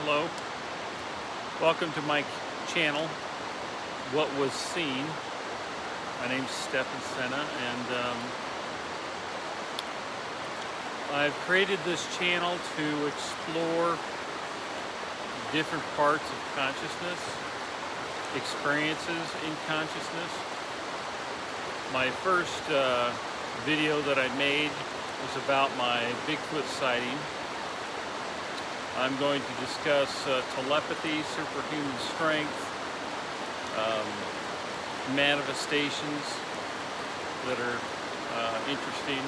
Hello, welcome to my channel, What Was Seen. My name's Stephen Senna, and I've created this channel to explore different parts of consciousness, experiences in consciousness. My first video that I made was about my Bigfoot sighting. I'm going to discuss telepathy, superhuman strength, manifestations that are interesting,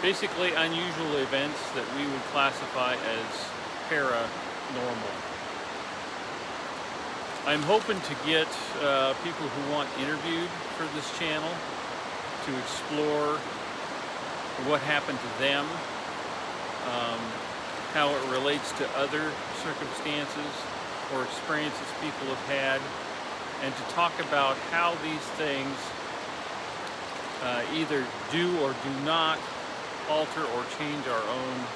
basically unusual events that we would classify as paranormal. I'm hoping to get people who want interviewed for this channel to explore what happened to them, how it relates to other circumstances or experiences people have had, and to talk about how these things either do or do not alter or change our own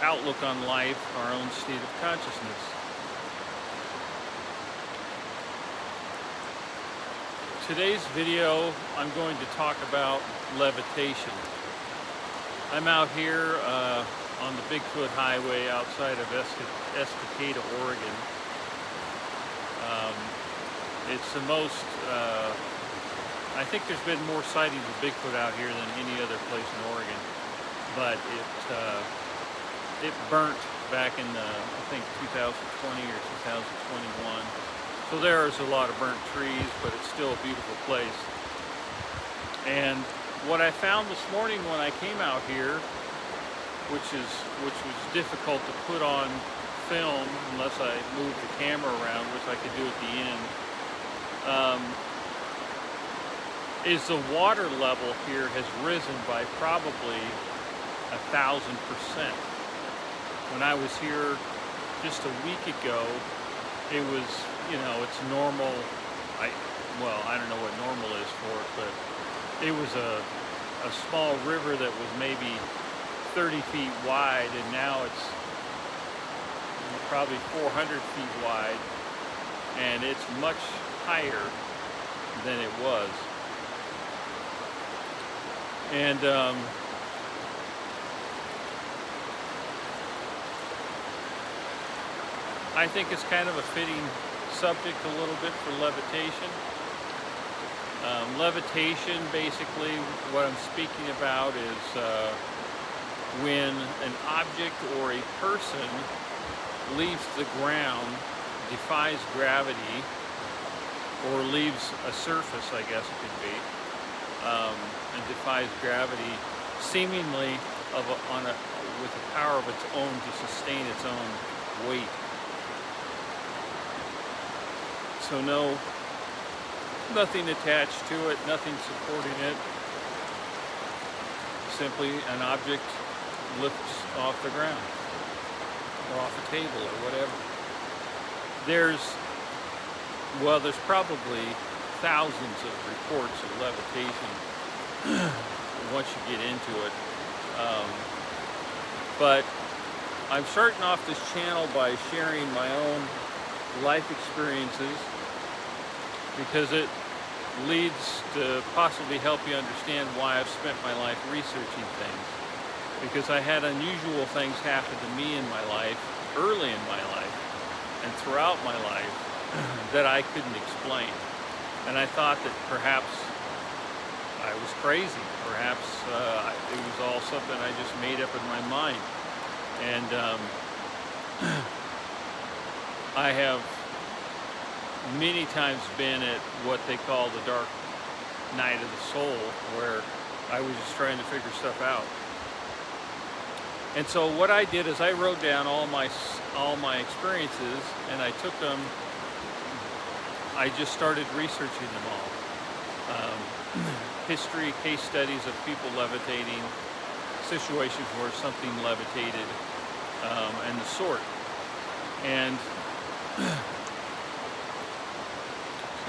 outlook on life, our own state of consciousness. Today's video, I'm going to talk about levitation. I'm out here on the Bigfoot Highway outside of Escataway, Oregon. It's the most, I think there's been more sightings of Bigfoot out here than any other place in Oregon. But it burnt back in, I think, 2020 or 2021. So there's a lot of burnt trees, but it's still a beautiful place. And what I found this morning when I came out here, which was difficult to put on film unless I moved the camera around, which I could do at the end, is the water level here has risen by probably 1,000%. When I was here just a week ago, it was, it's normal. I don't know what normal is for it, but it was a small river that was maybe 30 feet wide, and now it's probably 400 feet wide, and it's much higher than it was. And I think it's kind of a fitting subject a little bit for levitation. Levitation, basically, what I'm speaking about is when an object or a person leaves the ground, defies gravity, or leaves a surface, I guess it could be, and defies gravity, seemingly with the power of its own to sustain its own weight. So nothing attached to it, nothing supporting it. Simply an object lifts off the ground or off a table or whatever. There's probably thousands of reports of levitation once you get into it. But I'm starting off this channel by sharing my own life experiences, because it leads to possibly help you understand why I've spent my life researching things. Because I had unusual things happen to me in my life, early in my life, and throughout my life that I couldn't explain. And I thought that perhaps I was crazy. Perhaps it was all something I just made up in my mind. And I have many times been at what they call the dark night of the soul, where I was just trying to figure stuff out. And so what I did is I wrote down all my experiences, and I took them. I just started researching them all. History, case studies of people levitating, situations where something levitated, and the sort. And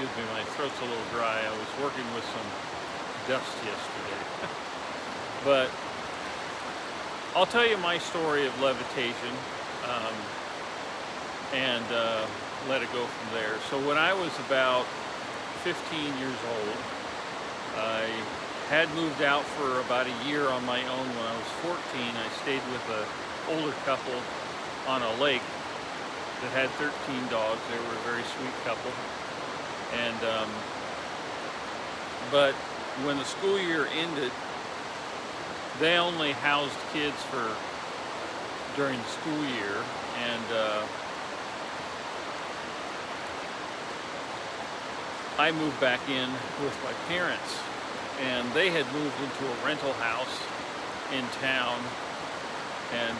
excuse me, my throat's a little dry. I was working with some dust yesterday. But I'll tell you my story of levitation, um, and let it go from there. So when I was about 15 years old, I had moved out for about a year on my own. When I was 14, I stayed with an older couple on a lake that had 13 dogs. They were a very sweet couple. And but when the school year ended, they only housed kids for during the school year, and I moved back in with my parents, and they had moved into a rental house in town, and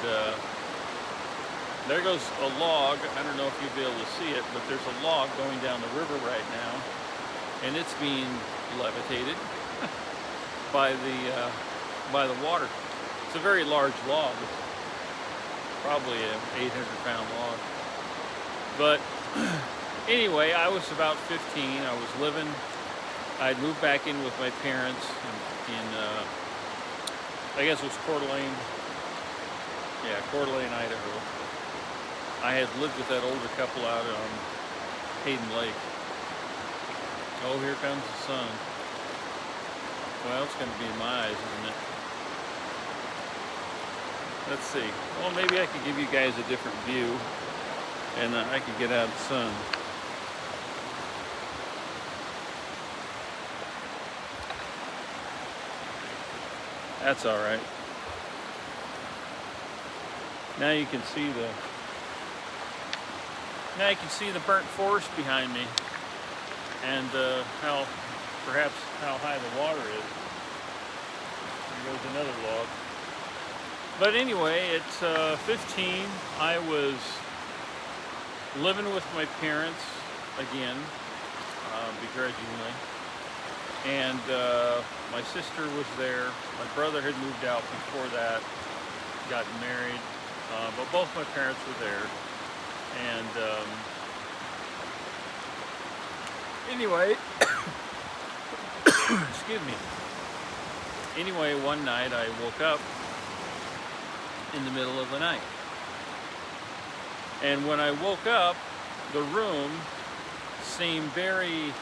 there goes a log. I don't know if you'll be able to see it, but there's a log going down the river right now, and it's being levitated by the water. It's a very large log. It's probably an 800-pound log. But anyway, I was about 15. I'd moved back in with my parents in I guess it was Coeur d'Alene. Yeah, Coeur d'Alene, Idaho. I had lived with that older couple out on Hayden Lake. Oh, here comes the sun. Well, it's going to be in my eyes, isn't it? Let's see. Well, maybe I could give you guys a different view, and I could get out of the sun. That's all right. Now you can see the burnt forest behind me, and perhaps how high the water is. There goes another log. But anyway, at 15, I was living with my parents again, begrudgingly. And my sister was there. My brother had moved out before that, gotten married, but both my parents were there. And anyway, excuse me. Anyway, one night I woke up in the middle of the night. And when I woke up, the room seemed very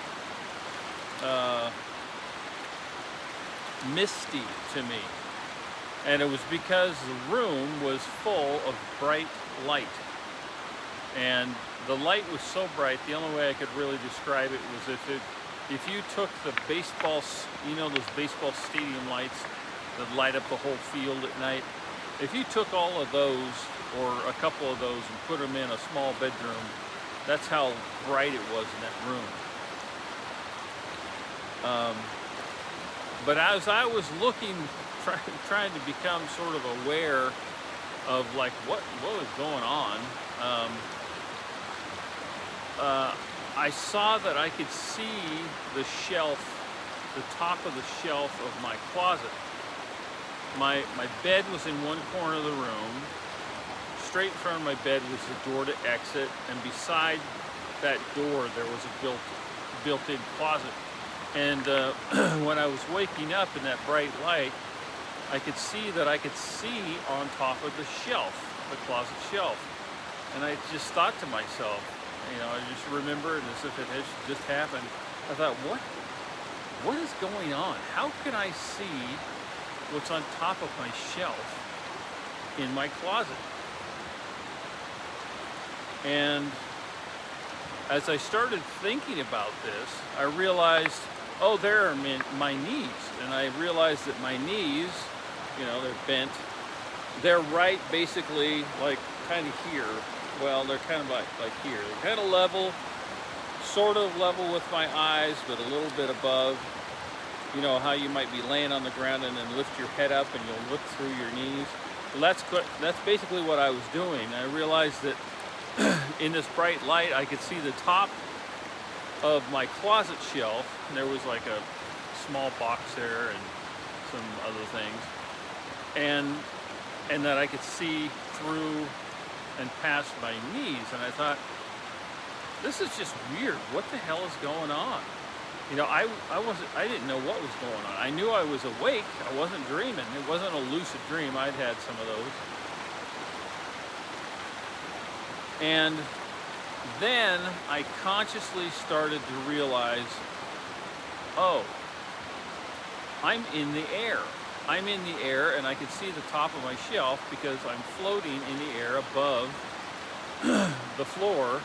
misty to me. And it was because the room was full of bright light. And the light was so bright, the only way I could really describe it was if you took the baseball, those baseball stadium lights that light up the whole field at night, if you took all of those, or a couple of those, and put them in a small bedroom, that's how bright it was in that room. But as I was looking, trying to become sort of aware of like what was going on, I saw that I could see the shelf, the top of the shelf of my closet. My bed was in one corner of the room. Straight in front of my bed was the door to exit, and beside that door there was a built-in closet. And when I was waking up in that bright light, I could see on top of the shelf, the closet shelf. And I just thought to myself, I just remembered as if it had just happened. I thought, what is going on? How can I see what's on top of my shelf in my closet? And as I started thinking about this, I realized, oh, there are my knees. And I realized that my knees, they're bent. They're right basically like kind of here. Well, they're kind of like here. They're kind of level, sort of level with my eyes, but a little bit above. You know how you might be laying on the ground and then lift your head up and you'll look through your knees. Well, that's basically what I was doing. I realized that in this bright light, I could see the top of my closet shelf. And there was like a small box there and some other things, and that I could see through and past my knees. And I thought, this is just weird. What the hell is going on? I didn't know what was going on. I knew I was awake. I wasn't dreaming. It wasn't a lucid dream. I'd had some of those. And then I consciously started to realize, oh, I'm in the air. I'm in the air, and I could see the top of my shelf because I'm floating in the air above the floor,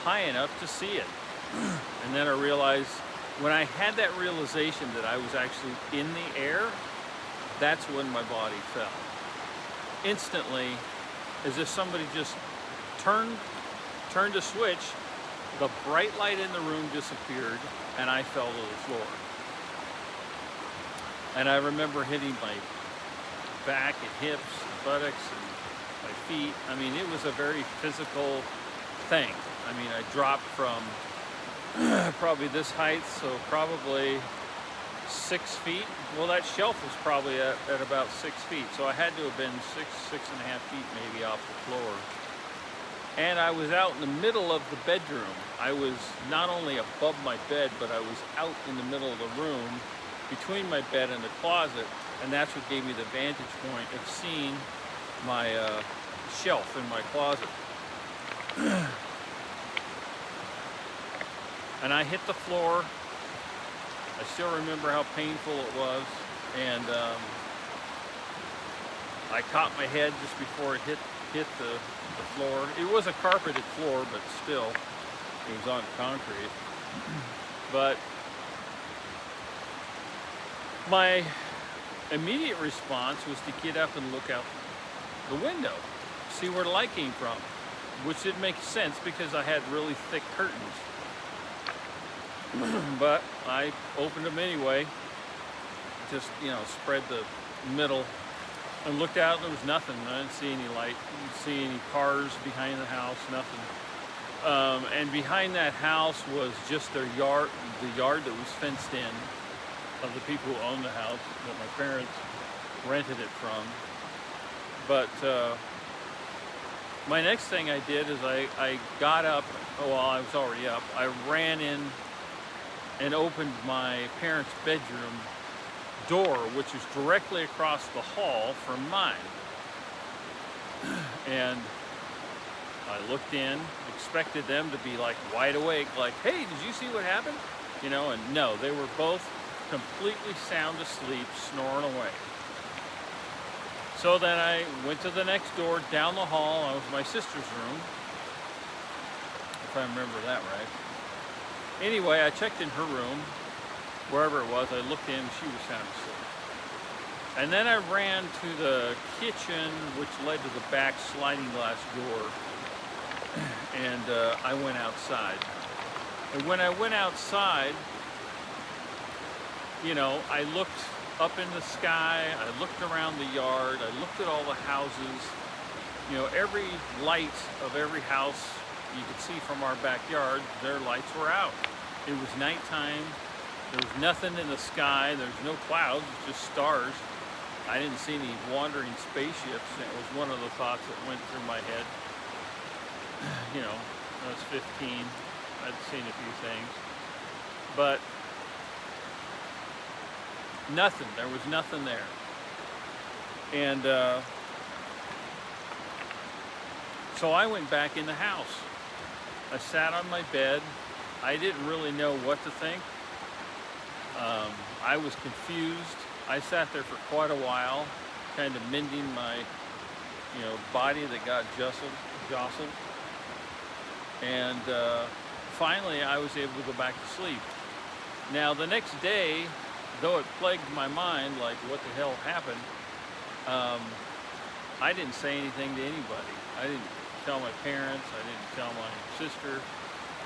high enough to see it. And then I realized, when I had that realization that I was actually in the air, that's when my body fell. Instantly, as if somebody just turned a switch, the bright light in the room disappeared, and I fell to the floor. And I remember hitting my back and hips and buttocks and my feet. I mean, it was a very physical thing. I mean, I dropped from probably this height, so probably 6 feet. Well, that shelf was probably at about 6 feet, so I had to have been 6.5 feet maybe off the floor. And I was out in the middle of the bedroom. I was not only above my bed, but I was out in the middle of the room, between my bed and the closet, and that's what gave me the vantage point of seeing my shelf in my closet. And I hit the floor. I still remember how painful it was, and I caught my head just before it hit the floor. It was a carpeted floor, but still, it was on concrete. But my immediate response was to get up and look out the window, see where the light came from, which didn't make sense because I had really thick curtains. But I opened them anyway, just, spread the middle, and looked out, and there was nothing. I didn't see any light, didn't see any cars behind the house, nothing. And behind that house was just their yard, the yard that was fenced in, of the people who owned the house that my parents rented it from. But my next thing I did is I got up. Well, I was already up. I ran in and opened my parents' bedroom door, which is directly across the hall from mine. And I looked in, expected them to be like wide awake, like, hey, did you see what happened? And no, they were both completely sound asleep, snoring away. So then I went to the next door, down the hall. I was in my sister's room, if I remember that right. Anyway, I checked in her room, wherever it was. I looked in, she was sound asleep. And then I ran to the kitchen, which led to the back sliding glass door, and I went outside. And when I went outside, I looked up in the sky, I looked around the yard, I looked at all the houses. Every light of every house you could see from our backyard, their lights were out. It was nighttime, there was nothing in the sky, there's no clouds, just stars. I didn't see any wandering spaceships, and it was one of the thoughts that went through my head. I was 15, I'd seen a few things. But nothing, there was nothing there. And so I went back in the house. I sat on my bed. I didn't really know what to think. I was confused. I sat there for quite a while, kind of mending my, body that got jostled. And finally, I was able to go back to sleep. Now, the next day, though it plagued my mind, like, what the hell happened, I didn't say anything to anybody. I didn't tell my parents. I didn't tell my sister.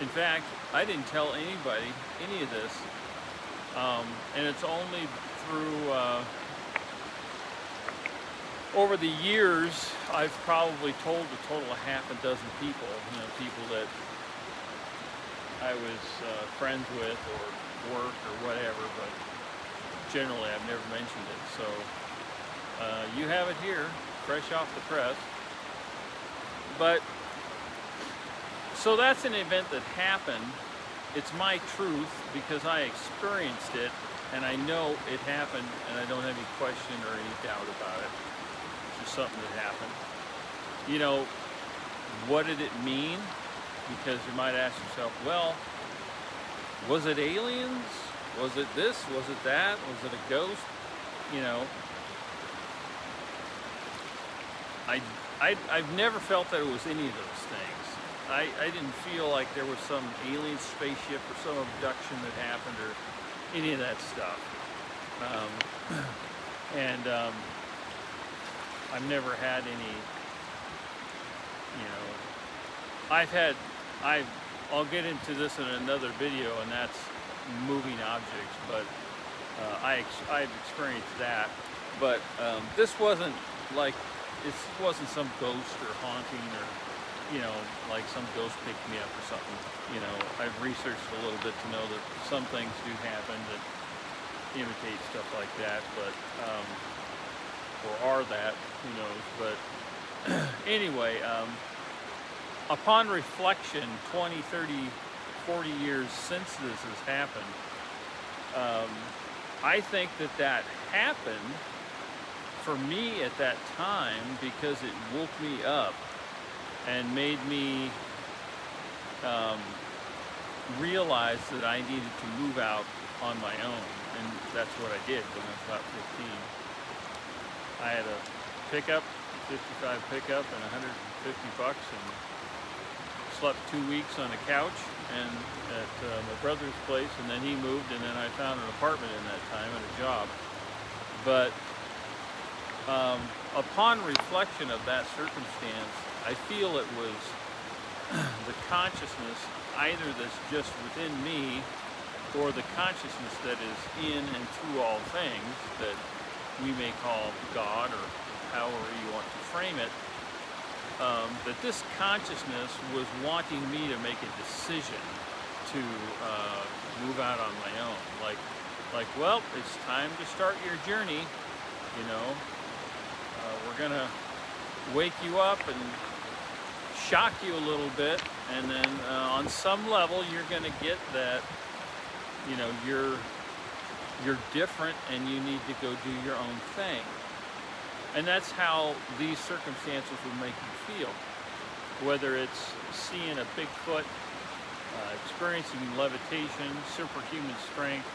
In fact, I didn't tell anybody any of this. And it's only through, over the years, I've probably told a total of half a dozen people, people that I was friends with or work or whatever, but generally I've never mentioned it. So you have it here, fresh off the press. But so that's an event that happened, it's my truth because I experienced it and I know it happened, and I don't have any question or any doubt about it. It's just something that happened. You know, what did it mean? Because you might ask yourself, well, was it aliens? Was it this? Was it that? Was it a ghost? You know, I've never felt that it was any of those things. I didn't feel like there was some alien spaceship or some abduction that happened or any of that stuff. I've never had any, you know, I'll get into this in another video, and that's moving objects, but I've experienced that. But this wasn't some ghost or haunting or, you know, like some ghost picked me up or something. You know, I've researched a little bit to know that some things do happen that imitate stuff like that, but or are that, who knows. But anyway, upon reflection, 20, 30, 40 years since this has happened, I think that happened for me at that time because it woke me up and made me realize that I needed to move out on my own, and that's what I did when I was about 15. I had a pickup, 55 pickup, and $150, and slept 2 weeks on a couch and at my brother's place, and then he moved, and then I found an apartment in that time and a job. But upon reflection of that circumstance, I feel it was the consciousness either that's just within me or the consciousness that is in and through all things that we may call God or however you want to frame it, that this consciousness was wanting me to make a decision to move out on my own. Like, well, it's time to start your journey, you know. We're gonna wake you up and shock you a little bit, and then on some level you're gonna get that, you know, you're different and you need to go do your own thing. And that's how these circumstances will make you feel. Whether it's seeing a Bigfoot, experiencing levitation, superhuman strength,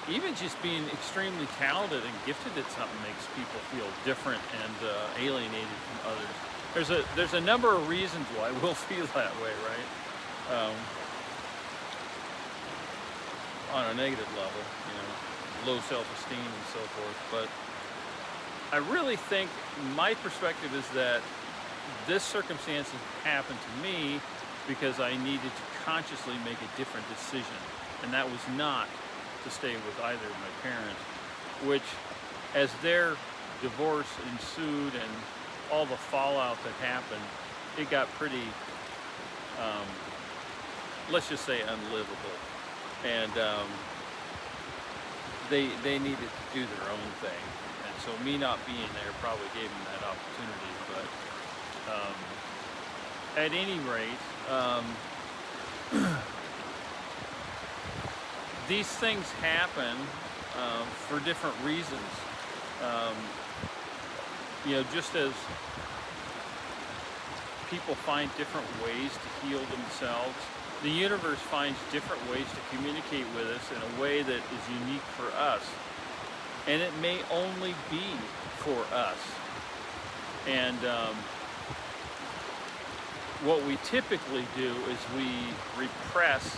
even just being extremely talented and gifted at something makes people feel different and alienated from others. There's a number of reasons why we'll feel that way, right? On a negative level, you know, low self-esteem and so forth. But I really think my perspective is that this circumstance happened to me because I needed to consciously make a different decision, and that was not to stay with either of my parents, which, as their divorce ensued and all the fallout that happened, it got pretty, let's just say, unlivable. And they needed to do their own thing, and so me not being there probably gave them that opportunity. But at any rate, these things happen for different reasons. You know, just as people find different ways to heal themselves, the universe finds different ways to communicate with us in a way that is unique for us. And it may only be for us. And what we typically do is we repress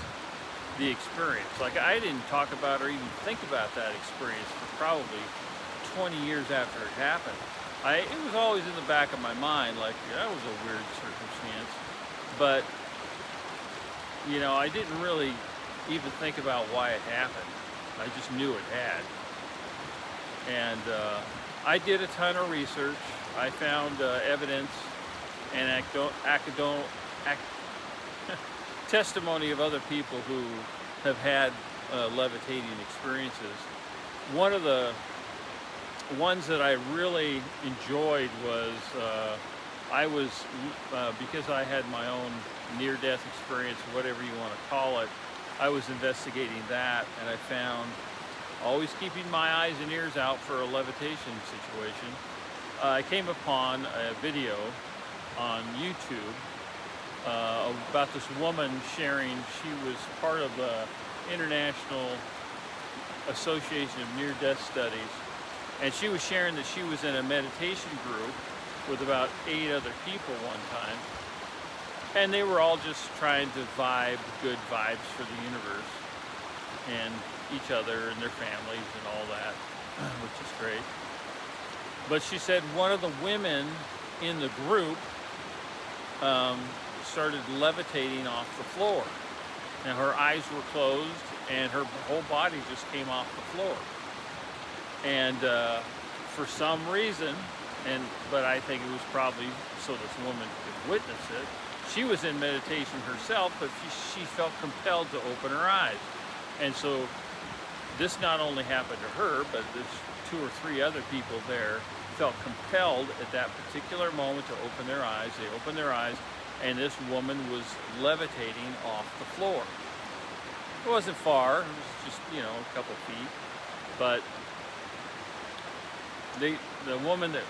the experience. Like, I didn't talk about or even think about that experience for probably 20 years after it happened. It was always in the back of my mind, like, that was a weird circumstance. But, you know, I didn't really even think about why it happened. I just knew it had. And I did a ton of research. I found evidence and testimony of other people who have had levitating experiences. One of the ones that I really enjoyed was I was, because I had my own near-death experience, whatever you want to call it, I was investigating that, and I found, always keeping my eyes and ears out for a levitation situation, I came upon a video on YouTube about this woman sharing. She was part of the International Association of Near-Death Studies, and she was sharing that she was in a meditation group with about 8 other people one time, and they were all just trying to vibe good vibes for the universe and each other and their families and all that, which is great. But she said one of the women in the group started levitating off the floor. Now her eyes were closed and her whole body just came off the floor. And for some reason, but I think it was probably so this woman could witness it, she was in meditation herself, but she felt compelled to open her eyes. And so this not only happened to her, but there's 2 or 3 other people there felt compelled at that particular moment to open their eyes. They opened their eyes, and this woman was levitating off the floor. It wasn't far, it was just, a couple feet, but the woman that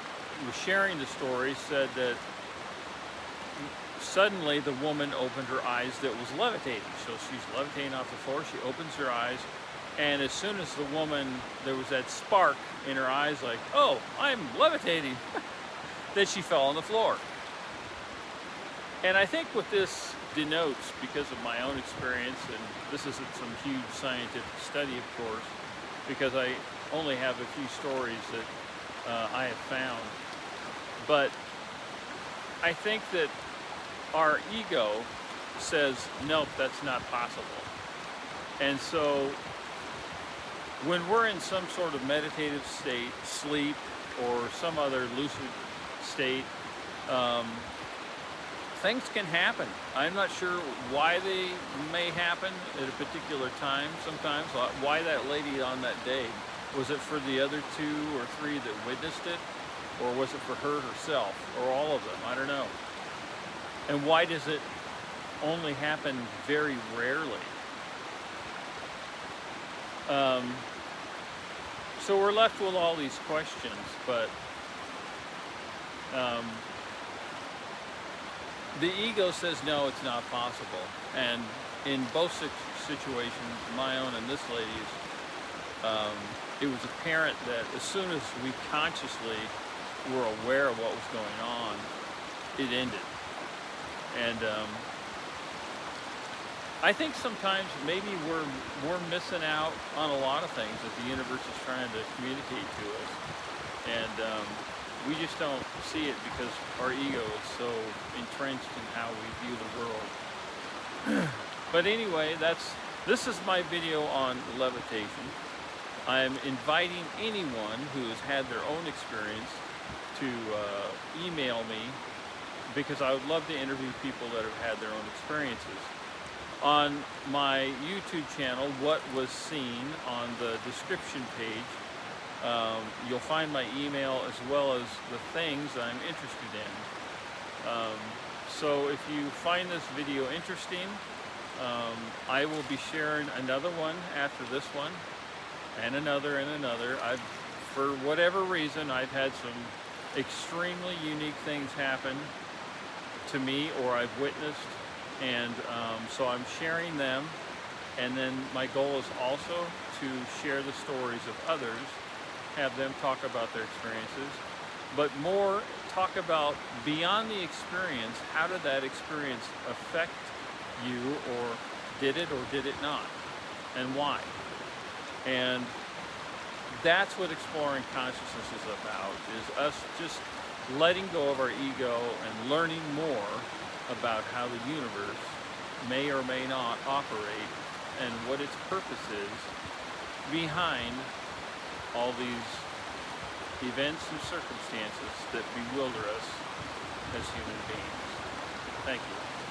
was sharing the story said that suddenly the woman opened her eyes that was levitating. So she's levitating off the floor, she opens her eyes, and as soon as the woman, there was that spark in her eyes like, oh, I'm levitating, then she fell on the floor. And I think what this denotes, because of my own experience, and this isn't some huge scientific study, of course, because I only have a few stories that I have found, but I think that our ego says, nope, that's not possible. And so when we're in some sort of meditative state, sleep, or some other lucid state, things can happen. I'm not sure why they may happen at a particular time sometimes, why that lady on that day. Was it for the other 2 or 3 that witnessed it? Or was it for her herself? Or all of them? I don't know. And why does it only happen very rarely? So we're left with all these questions, but the ego says, no, it's not possible. And in both situations, my own and this lady's, it was apparent that as soon as we consciously were aware of what was going on, it ended. And I think sometimes maybe we're missing out on a lot of things that the universe is trying to communicate to us, and we just don't see it because our ego is so entrenched in how we view the world. But anyway, this is my video on levitation. I'm inviting anyone who has had their own experience to email me, because I would love to interview people that have had their own experiences. On my YouTube channel, What Was Seen, on the description page, you'll find my email as well as the things I'm interested in. So if you find this video interesting, I will be sharing another one after this one, and another and another. For whatever reason, I've had some extremely unique things happen to me, or I've witnessed, and so I'm sharing them. And then my goal is also to share the stories of others, have them talk about their experiences, but more talk about beyond the experience, how did that experience affect you, or did it not, and why? And that's what exploring consciousness is about, is us just letting go of our ego and learning more about how the universe may or may not operate, and what its purpose is behind all these events and circumstances that bewilder us as human beings. Thank you.